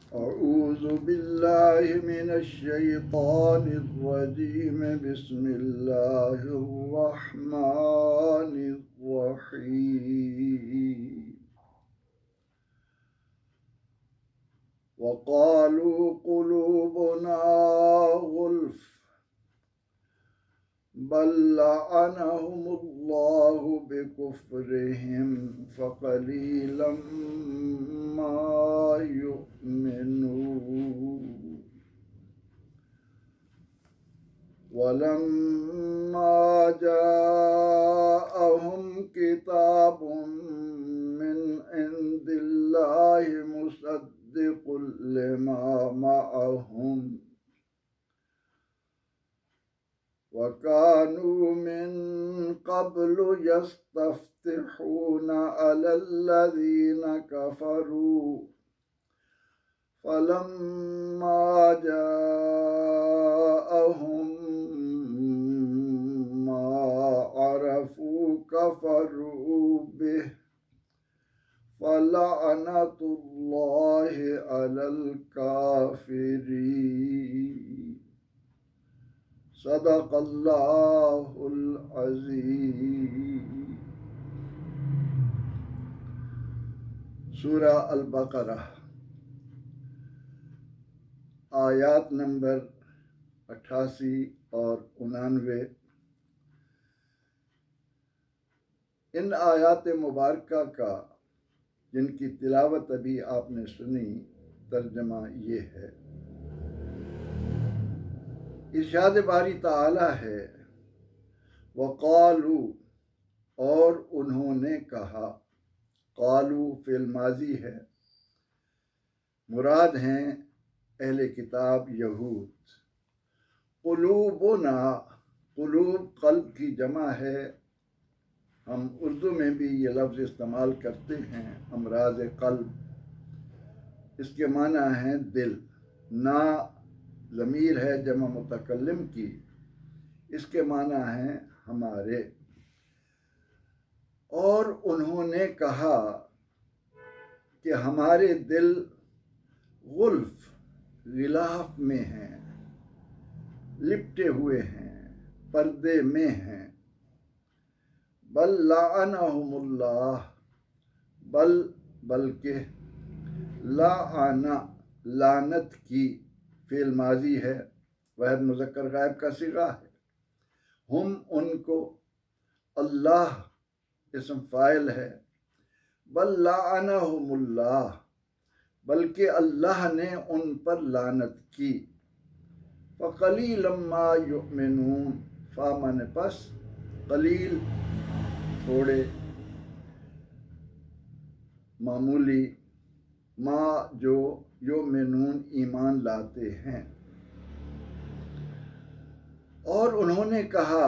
अऊज़ु बिल्लाहि मिनश्शैतानिर्रजीम बिस्मिल्लाहिर्रहमानिर्रहीम वक़ालू क़ुलूबुना गुल्फ़ बल लअनहुमुल्लाहु बिकुफ्रिहिम फ़क़लीलन मा युमिनून वलम्मा जाअहुम किताबुम मिन इंदिल्लाहि मुसद्दिक़ुल लिमा मअहुम वकानू मिन क़ब्लु यस्तफ्तिहूना अलल्लज़ीना कफ़रू फलम्मा जाअहुम मा अरफू कफ़रू बिहि फलअनतुल्लाहि अलल काफ़िरीन सदक़ल्लाहुल अज़ीम। सूरा अल-बक़रा आयात नंबर 88 और 89। इन आयात मुबारका का जिनकी तिलावत अभी आपने सुनी, तर्जमा ये है। इरशाद बारी ताला है, वक़ालू और उन्होंने कहा। क़ालू फ़िल माज़ी है, मुराद हैं अहले किताब यहूद। क़ुलूबुना, क़ुलूब क़ल्ब की जमा है। हम उर्दू में भी ये लफ्ज़ इस्तेमाल करते हैं, अमराज़ क़ल्ब। इसके माना है दिल। ना ज़मीर है जमा मुतकल्लिम की, इसके माना है हमारे। और उन्होंने कहा कि हमारे दिल गुल्फ गिलाफ में हैं, लिपटे हुए हैं, पर्दे में हैं। बल लाअनहुमुल्लाह, बल्कि लाआना लानत की फ़िल माज़ी है, वह मुज़क्कर गायब का सिगा है। हम उनको, अल्लाह इस्म फ़ाइल है। बल लाअनहुमुल्लाह, बल्कि अल्लाह ने उन पर लानत की। फ़क़लीलन मा युमिनून, फ़ा माने पस, क़लील थोड़े, मामूली, मा जो युमिनून ईमान लाते हैं। और उन्होंने कहा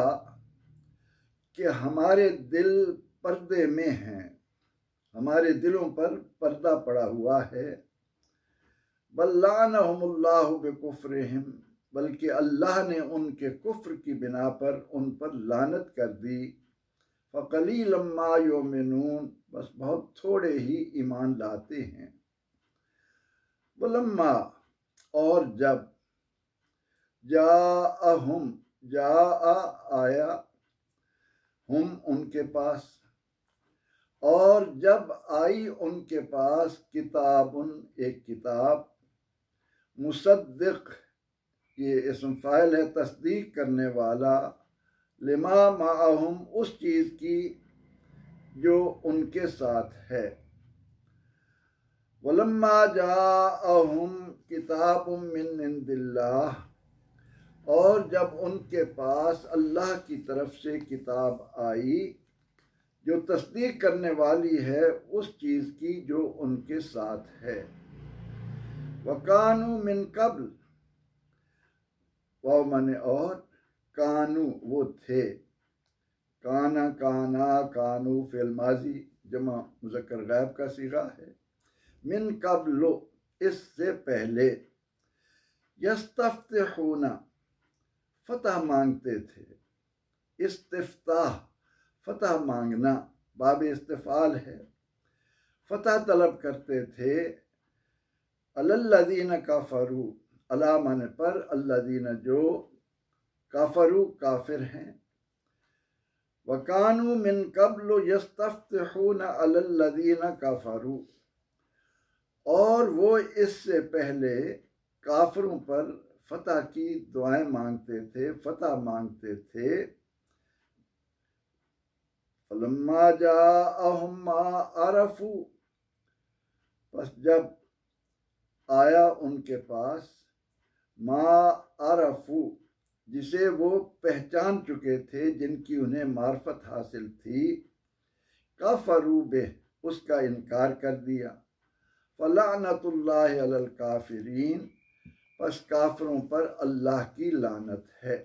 कि हमारे दिल पर्दे में हैं, हमारे दिलों पर पर्दा पड़ा हुआ है। बल लाअनहुमुल्लाहु बिकुफ्रिहिम, बल्कि अल्लाह ने उनके कुफ्र की बिना पर उन पर लानत कर दी। फ़क़लीलन मा युमिनून, बस बहुत थोड़े ही ईमान लाते हैं। वलम्मा, और जब, जाअहुम, जाआ आया, हम उनके पास, और जब आई उनके पास, किताबुन एक किताब, मुसद्दिक़ ये इस्म फ़ाइल है, तस्दीक करने वाला, लिमा माअहुम उस चीज़ की जो उनके साथ है। वलम्मा जाअहुम किताबुम मिन इंदिल्लाह, और जब उनके पास अल्लाह की तरफ से किताब आई जो तस्दीक करने वाली है उस चीज़ की जो उनके साथ है। वकानू मिन कब्ल, वाव माने और, कानू वो थे, काना काना कानू फ़िल माज़ी जमा मुज़क्कर गायब का सीगा है। मिन कब्लो, इससे पहले, यस्तफ्तिहूना फतह मांगते थे। इस्तिफ्ताह फतह मांगना, बाब इस्तिफाल है, फतह तलब करते थे। अलल्लज़ीन काफरू, अला माने पर, अल्लज़ीन जो, काफरू काफिर हैं, वकानू मिन कब्ल यस्तफ्तिहून अलल्लज़ीन काफरू, और वो इससे पहले काफिरों पर फतह की दुआएं मांगते थे, फतह मांगते थे। फलम्मा जाअहुम मा अरफू, बस जब आया उनके पास मा अरफू, जिसे वो पहचान चुके थे, जिनकी उन्हें मार्फत हासिल थी, कफरू बिह, उसका इनकार कर दिया। फलानतुल्लाहि अलल काफिरीन, बस काफिरों पर अल्लाह की लानत है।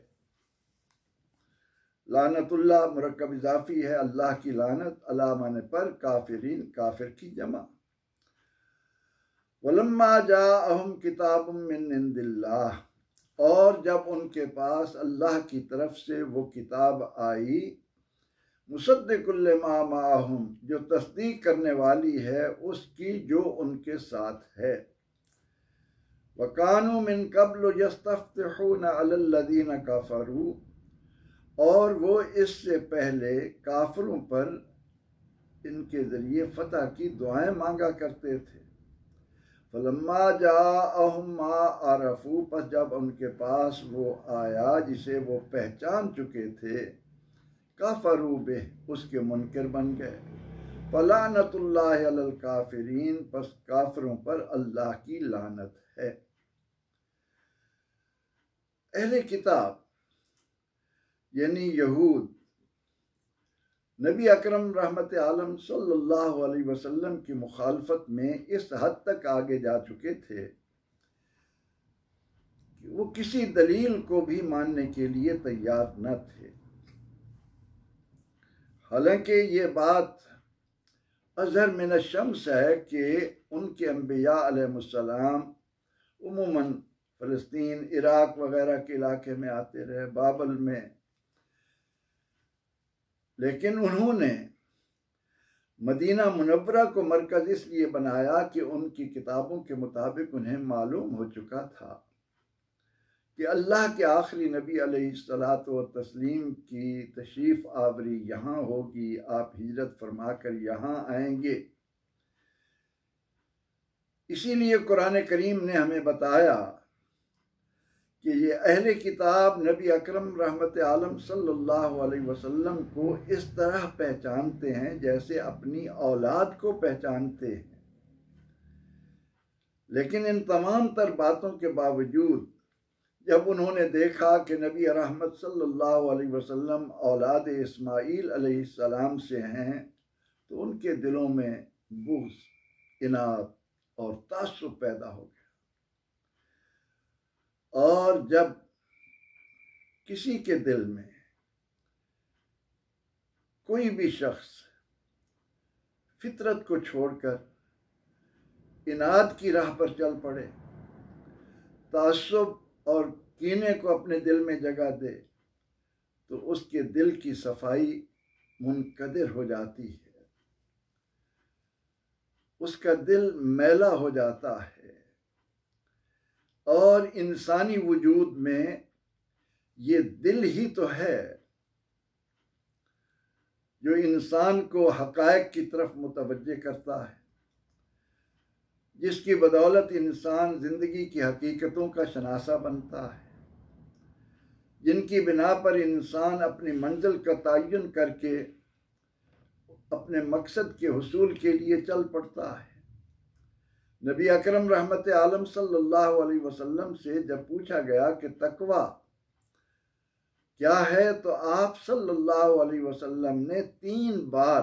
लानतुल्लाह मुरक्कब इजाफी है, अल्लाह की लानत, अला माने पर, काफिरीन काफिर की जमा। वलम्मा जाअहुम किताबुम मिन इंदिल्लाह, और जब उनके पास अल्लाह की तरफ से वो किताब आई, मुसद्दिकुल लिमा माअहुम, जो तस्दीक करने वाली है उसकी जो उनके साथ है। वकानू मिन कब्ल यस्तफ्तिहून अलल्लज़ीन काफरू, और वो इससे पहले काफिरों पर इनके ज़रिए फतह की दुआएं मांगा करते थे। फलम्मा जाअहुम मा अरफू, पर जब उनके पास वो आया जिसे वो पहचान चुके थे, काफरू बिह, उसके मुनकर बन गए। फलानतुल्लाहि अलल काफिरीन, बस काफिरों पर अल्लाह की लानत है। अहले किताब यानी यहूद नबी अकरम रहमत आलम सल्लल्लाहु अलैहि वसल्लम की मुखालफत में इस हद तक आगे जा चुके थे कि वो किसी दलील को भी मानने के लिए तैयार न थे। हालांकि ये बात अज़हर मिन शम्स है कि उनके अंबिया अलैहिस्सलाम उमूमन फ़लस्तीन, इराक वगैरह के इलाके में आते रहे, बाबल में, लेकिन उन्होंने मदीना मुनव्वरा को मरकज़ इसलिए बनाया कि उनकी किताबों के मुताबिक उन्हें मालूम हो चुका था कि अल्लाह के आखिरी नबी अलैहिस्सलातु व तस्लीम की तशरीफ़ आवरी यहाँ होगी, आप हिजरत फरमा कर यहाँ आएंगे। इसीलिए कुरान करीम ने हमें बताया कि ये अहले किताब नबी अकरम रहमत आलम सल्लल्लाहु अलैहि वसल्लम को इस तरह पहचानते हैं जैसे अपनी औलाद को पहचानते हैं। लेकिन इन तमाम तर बातों के बावजूद जब उन्होंने देखा कि नबी रहमत सल्लल्लाहु अलैहि वसल्लम औलाद इस्माईल अलैहिस्सलाम से हैं, तो उनके दिलों में बुग़्ज़, इनाद और तासुब पैदा हो गया। और जब किसी के दिल में कोई भी शख्स फितरत को छोड़कर इनाद की राह पर चल पड़े, तासुब और कीने को अपने दिल में जगह दे, तो उसके दिल की सफाई मुनकदिर हो जाती है, उसका दिल मैला हो जाता है। और इंसानी वजूद में ये दिल ही तो है जो इंसान को हक़ाइक़ की तरफ मुतवज्जे करता है, जिसकी बदौलत इंसान ज़िंदगी की हकीकतों का शनासा बनता है, जिनकी बिना पर इंसान अपनी मंजिल का तयन करके अपने मकसद के हुसूल के लिए चल पड़ता है। नबी अकरम रहमत आलम सल्लल्लाहु अलैहि वसल्लम से जब पूछा गया कि तकवा क्या है, तो आप सल्लल्लाहु अलैहि वसल्लम ने 3 बार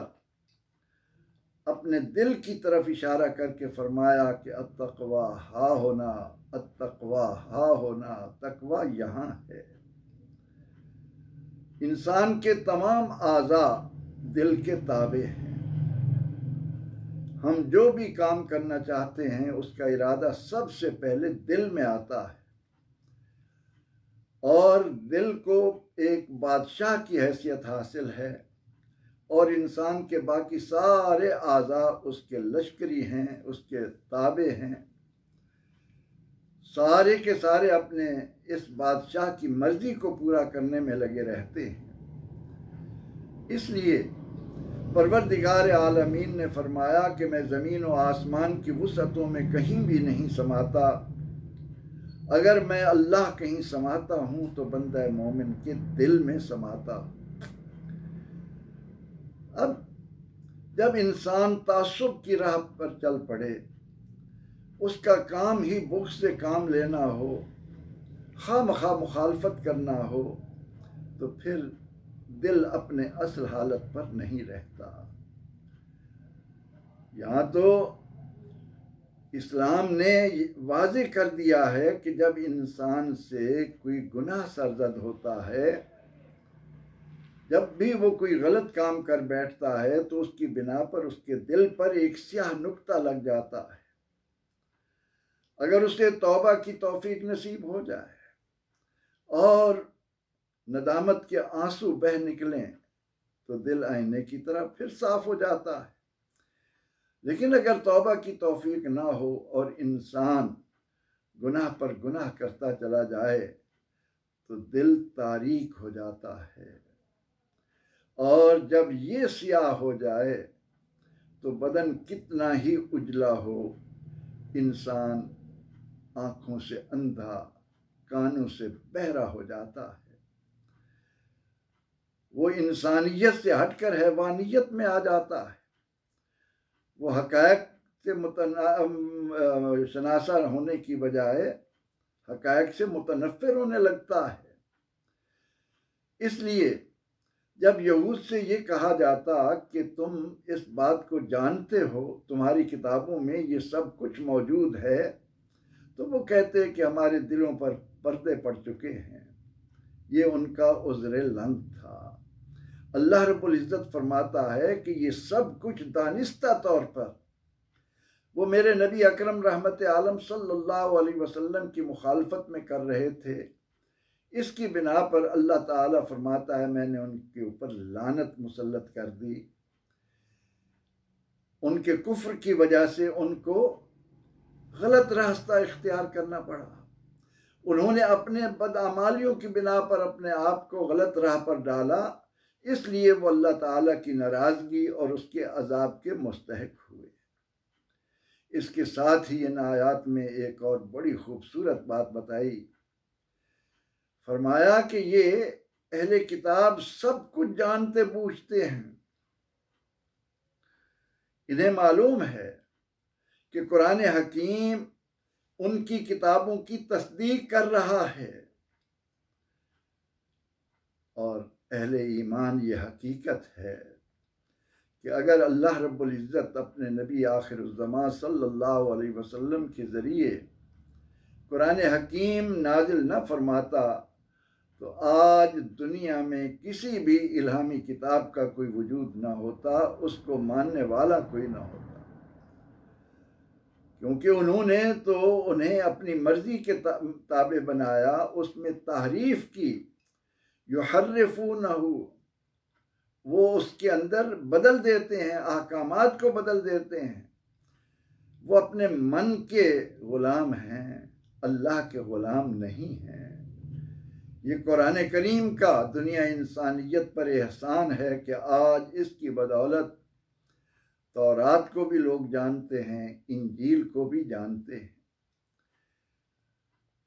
अपने दिल की तरफ इशारा करके फरमाया कि अत्तक़वा हा होना, अत्तक़वा हा होना, तकवा यहाँ है। इंसान के तमाम आज़ा दिल के ताबे हैं। हम जो भी काम करना चाहते हैं उसका इरादा सबसे पहले दिल में आता है, और दिल को एक बादशाह की हैसियत हासिल है, और इंसान के बाकी सारे आज़ा उसके लश्करी हैं, उसके ताबे हैं। सारे के सारे अपने इस बादशाह की मर्जी को पूरा करने में लगे रहते हैं। इसलिए परवरदिगार आलमीन ने फरमाया कि मैं ज़मीन और आसमान की वुसअतों में कहीं भी नहीं समाता, अगर मैं अल्लाह कहीं समाता हूँ तो बंदा मोमिन के दिल में समाता। अब जब इंसान तासुब की राह पर चल पड़े, उसका काम ही बुग़्ज़ से काम लेना हो, खामखा मुखालफत करना हो, तो फिर दिल अपने असल हालत पर नहीं रहता। यहाँ तो इस्लाम ने वाज़े कर दिया है कि जब इंसान से कोई गुनाह सरज़द होता है, जब भी वो कोई गलत काम कर बैठता है, तो उसकी बिना पर उसके दिल पर एक स्याह नुक्ता लग जाता है। अगर उसे तौबा की तौफीक नसीब हो जाए और नदामत के आंसू बह निकलें, तो दिल आईने की तरह फिर साफ हो जाता है। लेकिन अगर तौबा की तौफीक ना हो और इंसान गुनाह पर गुनाह करता चला जाए, तो दिल तारीक हो जाता है। और जब ये स्याह हो जाए, तो बदन कितना ही उजला हो, इंसान आंखों से अंधा, कानों से बहरा हो जाता है। वो इंसानियत से हटकर हैवानियत में आ जाता है। वो हक़ायक़ से शनासा होने की बजाय हक़ायक़ से मुतनफ़िर होने लगता है। इसलिए जब यहूद से ये कहा जाता कि तुम इस बात को जानते हो, तुम्हारी किताबों में ये सब कुछ मौजूद है, तो वो कहते हैं कि हमारे दिलों पर पर्दे पड़ चुके हैं। ये उनका उज़्र लंग था। अल्लाह रब्बुल इज़्ज़त फरमाता है कि ये सब कुछ दानिस्ता तौर पर वो मेरे नबी अकरम रहमत आलम सल्लल्लाहु अलैहि वसल्लम की मुखालफत में कर रहे थे। इसकी बिना पर अल्लाह ताला फरमाता है, मैंने उनके ऊपर लानत मुसल्लत कर दी। उनके कुफ्र की वजह से उनको गलत रास्ता इख्तियार करना पड़ा। उन्होंने अपने बदअमालियों की बिना पर अपने आप को गलत राह पर डाला, इसलिए वो अल्लाह ताला की नाराज़गी और उसके अजाब के मुस्तहिक हुए। इसके साथ ही इन आयात में एक और बड़ी खूबसूरत बात बताई। फरमाया कि ये अहले किताब सब कुछ जानते बूझते हैं। इन्हें मालूम है कि कुरान हकीम उनकी किताबों की तस्दीक कर रहा है, और अहले ईमान ये हकीकत है कि अगर अल्लाह रब्बुल इज़्ज़त अपने नबी आखिरुज़्ज़मान सल्लल्लाहु अलैहि वसल्लम के ज़रिए कुरान हकीम नाजिल न फरमाता, तो आज दुनिया में किसी भी इल्हामी किताब का कोई वजूद ना होता, उसको मानने वाला कोई ना होता। क्योंकि उन्होंने तो उन्हें अपनी मर्जी के ताबे बनाया, उसमें तहरीफ की, युहर्रिफूनहु, वो उसके अंदर बदल देते हैं, अहकामात को बदल देते हैं। वो अपने मन के गुलाम हैं, अल्लाह के गुलाम नहीं हैं। ये कुरान करीम का दुनिया इंसानियत पर एहसान है कि आज इसकी बदौलत तौरात को भी लोग जानते हैं, इंजील को भी जानते हैं।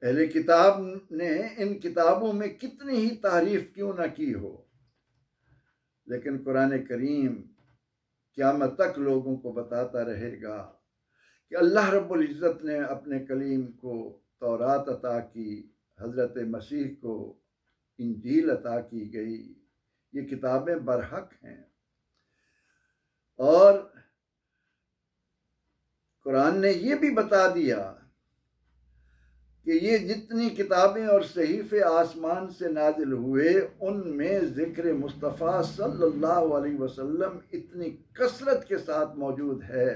अहले किताब ने इन किताबों में कितनी ही तारीफ क्यों न की हो, लेकिन कुरान करीम क़यामत तक लोगों को बताता रहेगा कि अल्लाह रब्बुल इज़्ज़त ने अपने कलीम को तौरात अता की, हज़रत मसीह को इंजील अता की गई। ये किताबें बरहक हैं। और कुरान ने ये भी बता दिया कि ये जितनी किताबें और सहीफ़े आसमान से नाजिल हुए, उनमें ज़िक्र मुस्तफ़ा सल्लल्लाहु अलैहि वसल्लम इतनी कसरत के साथ मौजूद है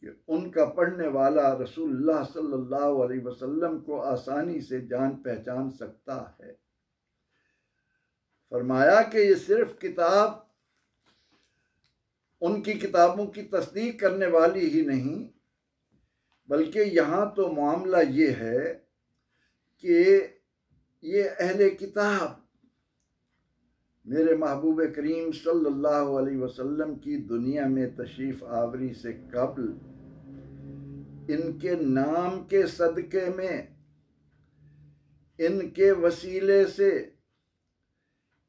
कि उनका पढ़ने वाला रसूलुल्लाह सल्लल्लाहु अलैहि वसल्लम को आसानी से जान पहचान सकता है। फरमाया कि ये सिर्फ किताब उनकी किताबों की तस्दीक करने वाली ही नहीं, बल्कि यहाँ तो मामला ये है कि ये अहले किताब मेरे महबूब करीम सल्लल्लाहु अलैहि वसल्लम की दुनिया में तशरीफ़ आवरी से कबल इनके नाम के सदक़े में, इनके वसीले से,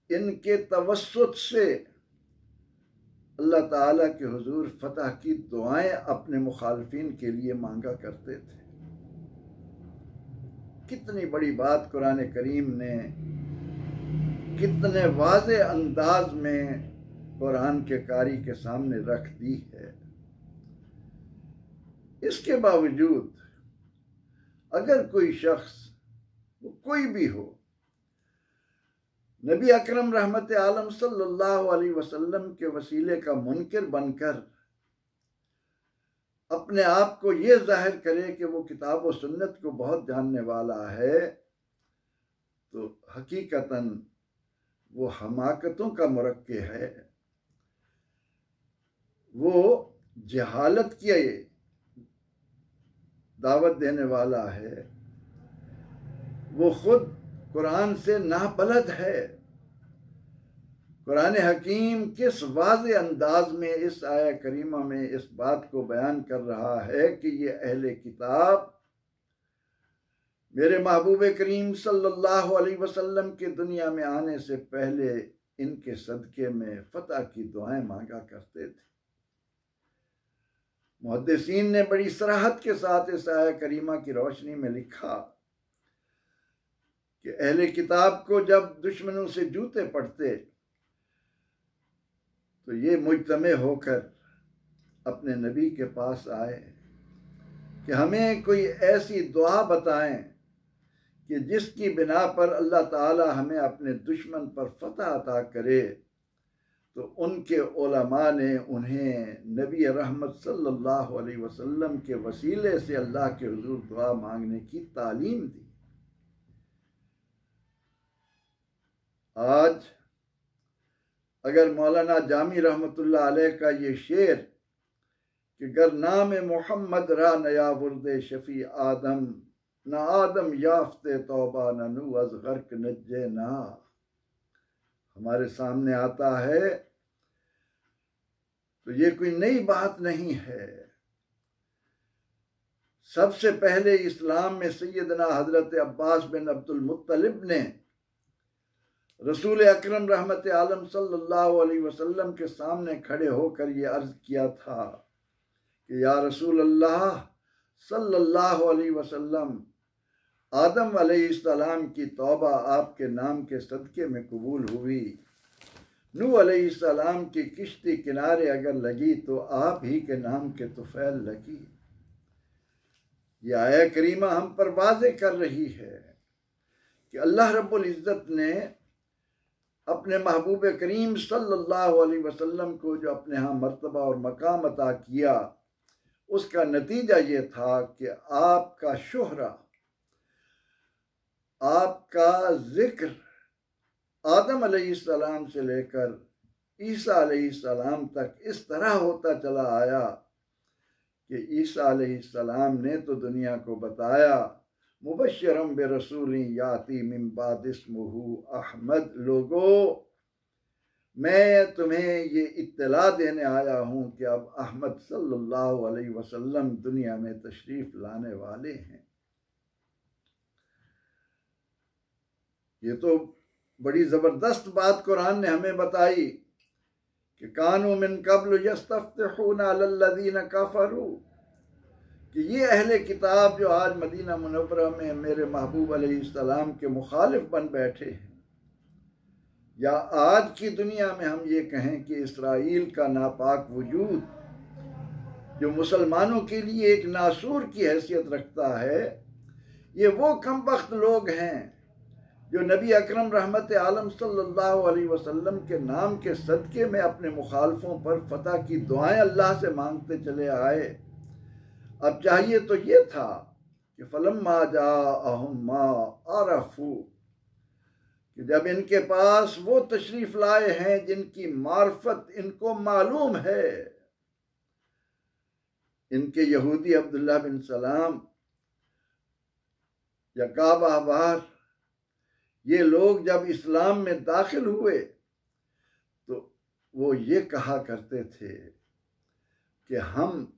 इनके तवस्सुत से अल्लाह ताला के हुजूर फतह की दुआएं अपने मुखालफिन के लिए मांगा करते थे। कितनी बड़ी बात कुरान करीम ने कितने वाज़े अंदाज में कुरान के कारी के सामने रख दी है। इसके बावजूद अगर कोई शख्स, वो कोई भी हो, नबी अकरम रहमत आलम सल्लल्लाहु अलैहि वसल्लम के वसीले का मुनकिर बनकर अपने आप को ये जाहिर करे कि वो किताब और सुन्नत को बहुत जानने वाला है, तो हकीकतन वो हमाकतों का मुरक्के है, वो जहालत की दावत देने वाला है, वो खुद कुरान से नाबलद है। कुरान हकीम किस वाज़े अंदाज में इस आया करीमा में इस बात को बयान कर रहा है कि ये अहले किताब मेरे महबूब करीम सल्लल्लाहु अलैहि वसल्लम के दुनिया में आने से पहले इनके सदक़े में फतह की दुआएं मांगा करते थे। मुहद्दिसीन ने बड़ी सराहत के साथ इस आया करीमा की रोशनी में लिखा कि अहले किताब को जब दुश्मनों से जूते पड़ते तो ये मुजतमे होकर अपने नबी के पास आए कि हमें कोई ऐसी दुआ बताएं कि जिसकी बिना पर अल्लाह ताला हमें अपने दुश्मन पर फतह अता करे। तो उनके उलमा ने उन्हें नबी रहमत सल्लल्लाहु अलैहि वसल्लम के वसीले से अल्लाह के हुजूर दुआ मांगने की तालीम दी। आज अगर मौलाना जामी रहमतुल्लाह अलैह का ये शेर कि गर नाम मोहम्मद रा नया वुर्दे शफी आदम न आदम याफ्ते तौबा न नू अज गर्क नज्जे ना हमारे सामने आता है तो ये कोई नई बात नहीं है। सबसे पहले इस्लाम में सैयदना हजरत अब्बास बिन अब्दुल मुत्तलिब ने रसूल अकरम रहमत आलम सल्लल्लाहु अलैहि वसल्लम के सामने खड़े होकर ये अर्ज किया था कि या रसूल अल्लाह सल्लल्लाहु अलैहि वसल्लम, आदम अलैहिस्सलाम की तौबा आपके नाम के सदक़े में कबूल हुई, नूह अलैहिस्सलाम की किश्ती किनारे अगर लगी तो आप ही के नाम के तुफैल लगी। यह आया करीमा हम पर वाज़े कर रही है कि अल्लाह रब्बुल इज़्ज़त ने अपने महबूब करीम सल्लल्लाहु अलैहि वसल्लम को जो अपने यहाँ मर्तबा और मकाम अता किया, उसका नतीजा ये था कि आपका शोहरा, आपका जिक्र आदम अलैहिस्सलाम से लेकर ईसा अलैहिस्सलाम तक इस तरह होता चला आया कि ईसा अलैहिस्सलाम ने तो दुनिया को बताया मुबश्शिरम बिरसूलिन याती मिन बाद इस्मुहु अहमद, लोगो मैं तुम्हें ये इत्तला देने आया हूँ कि अब अहमद सल्लल्लाहु अलैहि वसल्लम दुनिया में तशरीफ लाने वाले हैं। ये तो बड़ी ज़बरदस्त बात कुरान ने हमें बताई कि कानू मिन कब्ल यस्तफ्तिहूना अलल्लज़ीना कफ़रू, कि ये अहले किताब जो आज मदीना मुनव्वरा में मेरे महबूब अलैहिस्सलाम के मुखालिफ बन बैठे हैं, या आज की दुनिया में हम ये कहें कि इसराइल का नापाक वजूद जो मुसलमानों के लिए एक नासूर की हैसियत रखता है, ये वो कमबख्त लोग हैं जो नबी अकरम रहमत आलम सल्लल्लाहु अलैहि वसल्लम के नाम के सदक़े में अपने मुखालफों पर फतह की दुआएं अल्लाह से मांगते चले आए। अब चाहिए तो ये था कि फलम्मा जाअहुम मा अरफू, कि जब इनके पास वो तशरीफ लाए हैं जिनकी मार्फत इनको मालूम है, इनके यहूदी अब्दुल्ला बिन सलाम या काब अहबार, ये लोग जब इस्लाम में दाखिल हुए तो वो ये कहा करते थे कि हम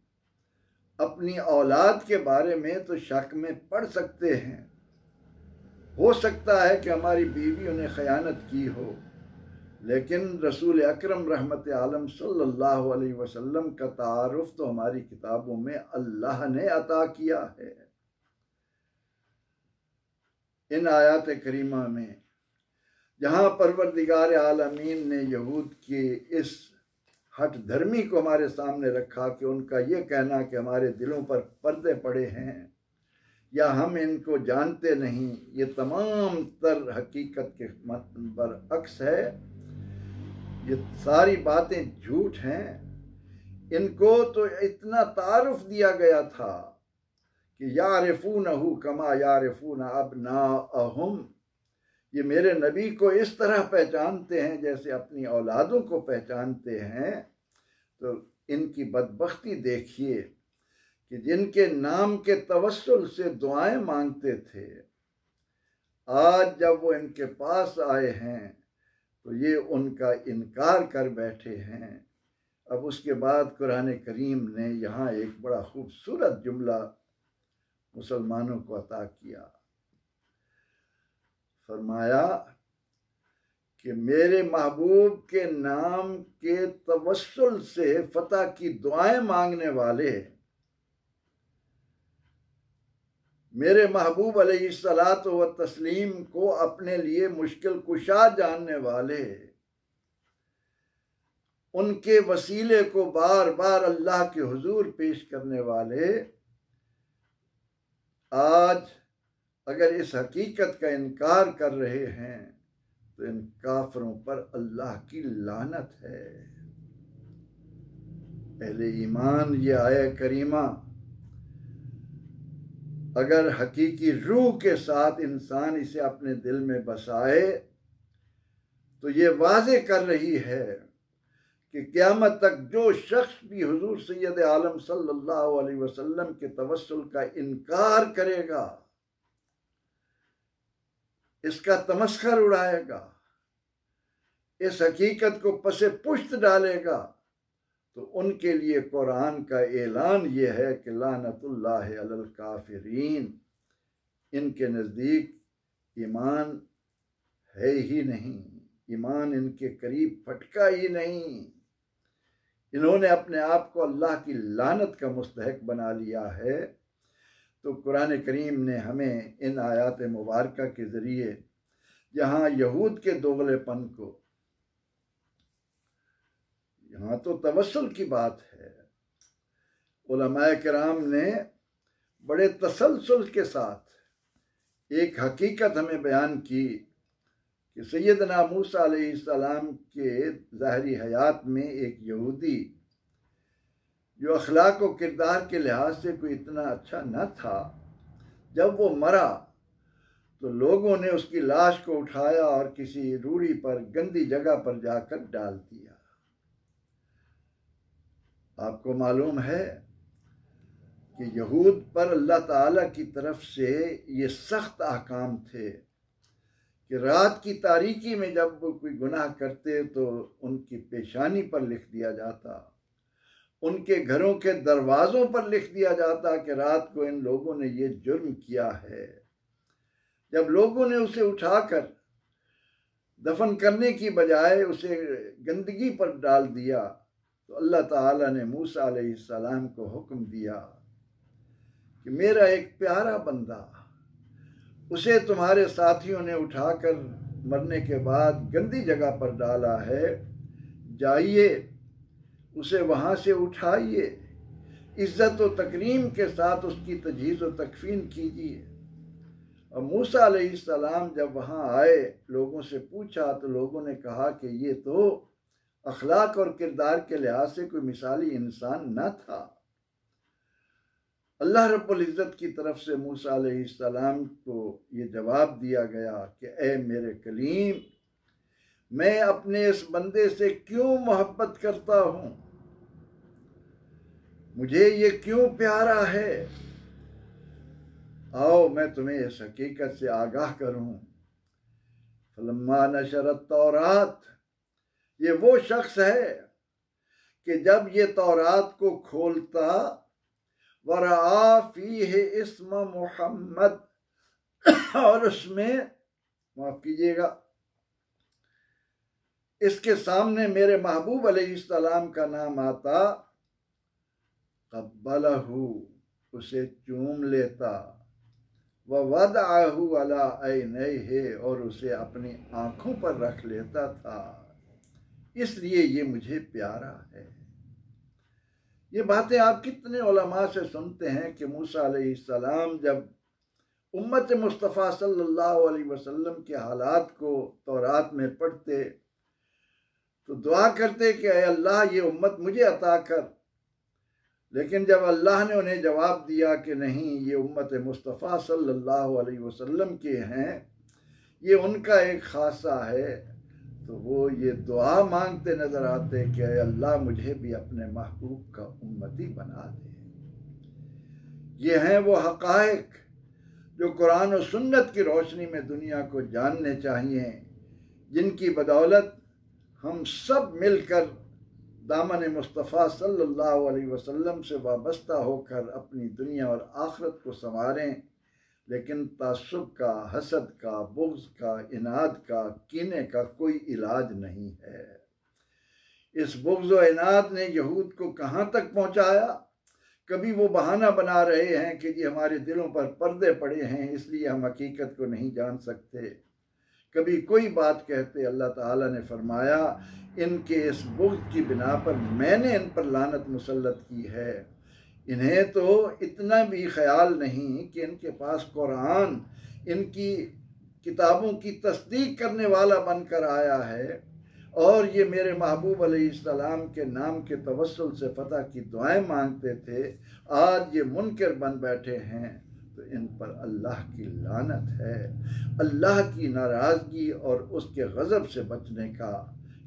अपनी औलाद के बारे में तो शक में पड़ सकते हैं, हो सकता है कि हमारी बीवी उन्हें खयानत की हो, लेकिन रसूल अकरम रहमत आलम सल्लल्लाहु अलैहि वसल्लम का तारुफ तो हमारी किताबों में अल्लाह ने अता किया है। इन आयात करीमा में जहाँ परवरदिगार आलमीन ने यहूद के इस हट धर्मी को हमारे सामने रखा कि उनका ये कहना कि हमारे दिलों पर पर्दे पड़े हैं या हम इनको जानते नहीं, ये तमाम तर हकीकत के बरअक्स है, ये सारी बातें झूठ हैं। इनको तो इतना तारुफ दिया गया था कि यारिफूनहु कमा यारिफून अबनाअहुम, ये मेरे नबी को इस तरह पहचानते हैं जैसे अपनी औलादों को पहचानते हैं। तो इनकी बदबख्ती देखिए कि जिनके नाम के तवस्सुल से दुआएं मांगते थे, आज जब वो इनके पास आए हैं तो ये उनका इनकार कर बैठे हैं। अब उसके बाद कुरान करीम ने यहाँ एक बड़ा खूबसूरत जुमला मुसलमानों को अता किया। फरमाया कि मेरे महबूब के नाम के तवस्सुल से फतह की दुआएं मांगने वाले, मेरे महबूब अलैहिस्सलातु व तस्लीम को अपने लिए मुश्किल कुशा जानने वाले, उनके वसीले को बार बार अल्लाह के हुजूर पेश करने वाले, आज अगर इस हकीकत का इनकार कर रहे हैं तो इन काफरों पर अल्लाह की लानत है। पहले ईमान, ये आयत करीमा अगर हकीकी रूह के साथ इंसान इसे अपने दिल में बसाए तो ये वाज़े कर रही है कि क़यामत तक जो शख्स भी हुजूर सैयद आलम सल्लल्लाहु अलैहि वसल्लम के तवस्सुल का इनकार करेगा, इसका तमस्खर उड़ाएगा, इस हकीकत को पसे पुश्त डालेगा, तो उनके लिए कुरान का ऐलान ये है कि लानतुल्लाह अलल काफिरीन, इनके नज़दीक ईमान है ही नहीं, ईमान इनके करीब फटका ही नहीं। इन्होंने अपने आप को अल्लाह की लानत का मुस्तहक बना लिया है। तो कुरान करीम ने हमें इन आयात मुबारका के ज़रिए यहाँ यहूद के दोगलेपन को, यहाँ तो तवस्सुल की बात है, उलमाए किराम ने बड़े तसलसल के साथ एक हकीकत हमें बयान की कि सैयदना मूसा अलैहिस्सलाम के ज़ाहरी हयात में एक यहूदी जो अखलाक व किरदार के लिहाज से कोई इतना अच्छा न था, जब वो मरा तो लोगों ने उसकी लाश को उठाया और किसी रूढ़ी पर गंदी जगह पर जाकर डाल दिया। आपको मालूम है कि यहूद पर अल्लाह ताला की तरफ से ये सख्त अहकाम थे कि रात की तारीकी में जब वो कोई गुनाह करते तो उनकी पेशानी पर लिख दिया जाता, उनके घरों के दरवाज़ों पर लिख दिया जाता कि रात को इन लोगों ने ये जुर्म किया है। जब लोगों ने उसे उठाकर दफन करने की बजाय उसे गंदगी पर डाल दिया तो अल्लाह ताला ने मूसा अलैहिस्सलाम को हुक्म दिया कि मेरा एक प्यारा बंदा, उसे तुम्हारे साथियों ने उठाकर मरने के बाद गंदी जगह पर डाला है, जाइए उसे वहाँ से उठाइए, इज्जत व तकरीम के साथ उसकी तजहीज़ व तकफीन कीजिए। और मूसा अलैहिस्सलाम जब वहाँ आए, लोगों से पूछा तो लोगों ने कहा कि ये तो अखलाक और किरदार के लिहाज से कोई मिसाली इंसान न था। अल्लाह रब्बुल इज़्ज़त की तरफ से मूसा अलैहिस्सलाम को ये जवाब दिया गया कि ए मेरे कलीम, मैं अपने इस बंदे से क्यों मोहब्बत करता हूँ, मुझे ये क्यों प्यारा है। आओ मैं तुम्हें इस हकीकत से आगाह करूं। फलम्मा नशरत तौरात, ये वो शख्स है कि जब ये तौरात को खोलता, वरा फीह इस्म मुहम्मद, और उसमें, माफ कीजिएगा, इसके सामने मेरे महबूब अलैहिस्सलाम का नाम आता, क़ब्बलहू, उसे चूम लेता, व वदअहू अला ऐनैहि, और उसे अपनी आंखों पर रख लेता था। इसलिए ये मुझे प्यारा है। ये बातें आप कितने उलमा से सुनते हैं कि मूसा अलैहिस्सलाम जब उम्मत मुस्तफ़ा सल्लल्लाहु अलैहि वसल्लम के हालात को तौरात में पढ़ते तो दुआ करते कि ऐ अल्लाह ये उम्मत मुझे अता कर। लेकिन जब अल्लाह ने उन्हें जवाब दिया कि नहीं, ये उम्मत मुस्तफ़ा सल्लल्लाहु अलैहि वसल्लम के हैं, ये उनका एक खासा है, तो वो ये दुआ मांगते नजर आते कि ऐ अल्लाह मुझे भी अपने महबूब का उम्मती बना दे। ये हैं वो हक़ाइक़ जो कुरान और सुन्नत की रोशनी में दुनिया को जानने चाहिए, जिनकी बदौलत हम सब मिलकर दामन मुस्तफ़ा सल्लल्लाहु अलैहि वसल्लम से वाबस्ता होकर अपनी दुनिया और आखिरत को संवारें। लेकिन तासुब का, हसद का, बुग़्ज़ का, इनाद का, कीने का कोई इलाज नहीं है। इस बुग़्ज़ और इनाद ने यहूद को कहाँ तक पहुँचाया। कभी वो बहाना बना रहे हैं कि जी हमारे दिलों पर पर्दे पड़े हैं इसलिए हम हकीकत को नहीं जान सकते। कभी कोई बात कहते, अल्लाह ताला ने फरमाया इनके इस बुग़्ज़ की बिना पर मैंने इन पर लानत मुसल्लत की है। इन्हें तो इतना भी ख्याल नहीं कि इनके पास कुरान इनकी किताबों की तस्दीक करने वाला बनकर आया है और ये मेरे महबूब अलैहिस्सलाम के नाम के तवस्सुल से फतह की दुआएं मांगते थे। आज ये मुनकर बन बैठे हैं तो इन पर अल्लाह की लानत है। अल्लाह की नाराज़गी और उसके गज़ब से बचने का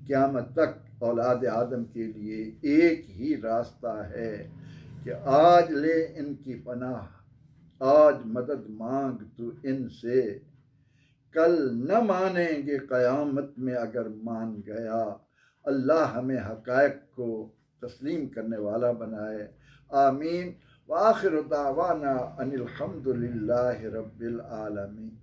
क़यामत तक औलाद आदम के लिए एक ही रास्ता है कि आज ले इनकी पनाह, आज मदद मांग तू इनसे, कल न मानेंगे क़यामत में अगर मान गया। अल्लाह हमें हक़ाइक़ को तस्लीम करने वाला बनाए। आमीन। व आखिरु दावाना अनिल हम्दुलिल्लाहि रब्बिल आलमीन।